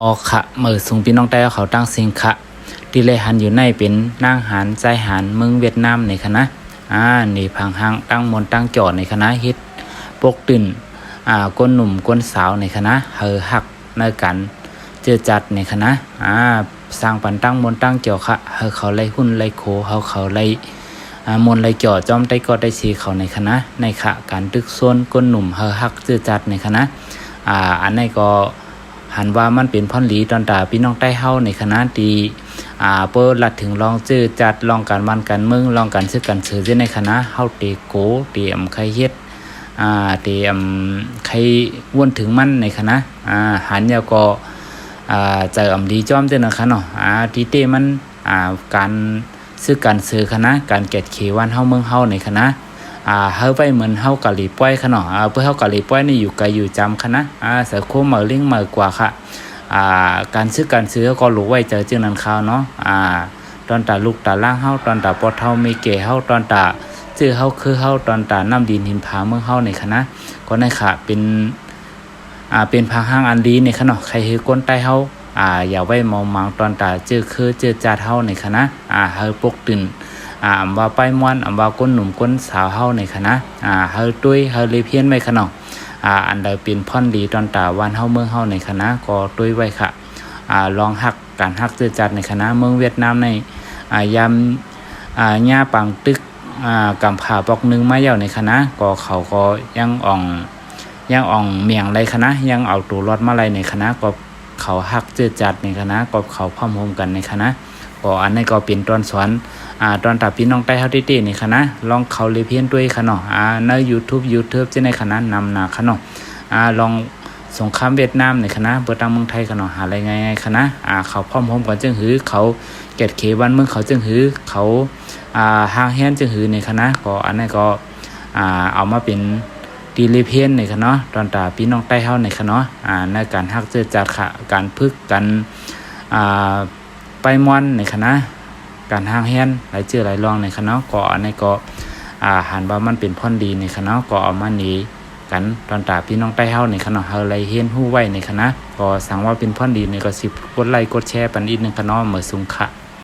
ออค่ะเมื่อสูงพี่น้องใต้เขาตั้งสิงค่ะที่เลยหันอยู่ในเป็นนางหารใจหารเมืองเวียดนามในคณะนี่พังหังตั้งมนตั้งจอดในคณะฮิตปกตื่นก้นหนุ่มก้นสาวในคณะเฮอหักในกันเจอจัดในคณะสร้างปันตั้งมนตั้งจอค่ะเฮอเขาไล่หุ้นไล่โคเขาไล่มนไล่จอจอมได้ก็ได้สีเขาในคณะในขะการตึกโซนก้นหนุ่มเฮอหักเจอจัดในคณะอันนี้ก็หันว่ามันเป็นพ่อนหลีตอนตาพี่น้องใต้เฮาในคณะดีเปิดลัดถึงลองจื้อจัดลองการมันกันมึงลองกันซื้อกันซื้อในคณะเฮาเตโกเตรียมใครเฮ็ดเตรียมใครวนถึงมันในคณะหันยาก็เจออำดีจอมเจ้านะคะเนาะที่เตมันการซื้อกันซื้อคณะการเก็ดเขวันเฮาเมืองเฮาในคณะเฮาไปเหมือนเฮากะหลีป้อยค่ะเนาะเพื่อเฮากะหลีป้อยนี่อยู่ไกลอยู่จำค่ะนะเสือโคเหมือลิงเหมือกว่าค่ะการซื้อก็รู้ไว้เจอจึงนั้นข่าวเนาะตอนตาลูกตาล่างเฮาตอนตาปอดเฮามีเก๋เฮาตอนตาชื่อเฮาคือเฮาตอนตาน้ำดินหินผาเมืองเฮาในค่ะนะก็ในค่ะเป็นพาห้างอันดีในค่ะเนาะใครคือก้นใต้เฮาอย่าไว้มองมังตอนตาเจอคือเจอจาดเฮาในค่ะนะเฮาปกตื่นอำว่าป้ายม้วนอำว่าก้นหนุ่มก้นสาวเฮาในคณะเฮาตุ้ยเฮาเลยเพี้ยนไว้ขนมอันใดเป็นพ่อนดีตอนตาวันเฮาเมืองเฮาในคณะก็ตุ้ยไว้ค่ะลองหักการหักเจอจัดในคณะเมืองเวียดนามในยามหญ้าปังตึกกำผาปอกนึงมาเย่าในคณะก็เขาก็ยังอ่องเมียงไรคณะยังเอาตัวรอดมาไรในคณะก็เขาหักเจอจัดในคณะก็เขาพร้อมโฮมกันในคณะก็อันนี้ก็เป็นตอนสอนตอนตัดพี่น้องใต้เฮาตี้ๆนี่ค่ะนะลองเขาเลยเพี้ยนด้วยค่ะเนาะใน YouTube จะในค่ะนะนำหน้าค่ะเนาะลองสงครามเวียดนามในค่ะนะเปิดทางเมืองไทยค่ะเนาะหาอะไรง่ายๆค่ะนะเขาพร้อมโฮมกันจึงหือเขาเกตเขวันเมืองเขาจึงหือเขาห่างแฮนจึงหือในค่ะนะก็อันนี้ก็เอามาเป็นตีเลเพียนในค่ะเนาะตอนตาพี่น้องใต้เฮาในค่ะเนาะในการฮักเจอจัดค่ะการพึกกันไปม่อนในค่ะนะการห้างแฮนหลายเจือหลายรองในคณะก็อันนี้ก็หันว่ามันเป็นพ่อนดีในคณะก็เอามาหนีกันตอนตาพี่น้องใต้เฮาในคณะเฮาไรเฮียนฮู้ไว้ในคณะก็สั่งว่าเป็นพ่อนดีในก็10กดไลค์กดแชร์ปันอีกนึงคณะเหมือนสุงค่ะ